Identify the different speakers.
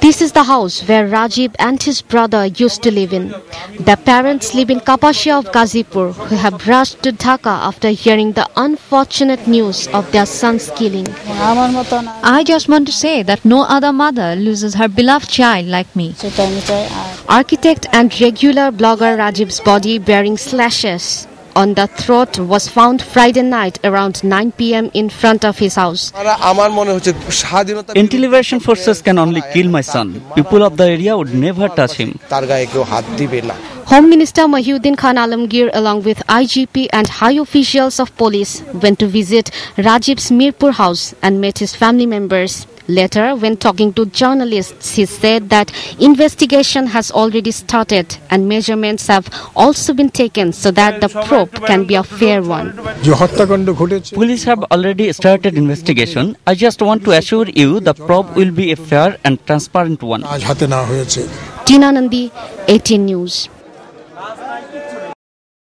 Speaker 1: This is the house where Rajiv and his brother used to live in. Their parents live in Kapashia of Gazipur, who have rushed to Dhaka after hearing the unfortunate news of their son's killing.
Speaker 2: I just want to say that no other mother loses her beloved child like me.
Speaker 1: Architect and regular blogger Rajiv's body bearing slashes on the throat was found Friday night around 9 p.m. in front of his house.
Speaker 3: Anti-liberation forces can only kill my son. People of the area would never touch him.
Speaker 1: Home Minister Mahiuddin Khan Alamgir, along with IGP and high officials of police, went to visit Rajiv's Mirpur house and met his family members. Later, when talking to journalists, he said that investigation has already started and measurements have also been taken so that the probe can be a fair one.
Speaker 3: Police have already started investigation. I just want to assure you the probe will be a fair and transparent one.
Speaker 1: Tina Nandi, 18 News.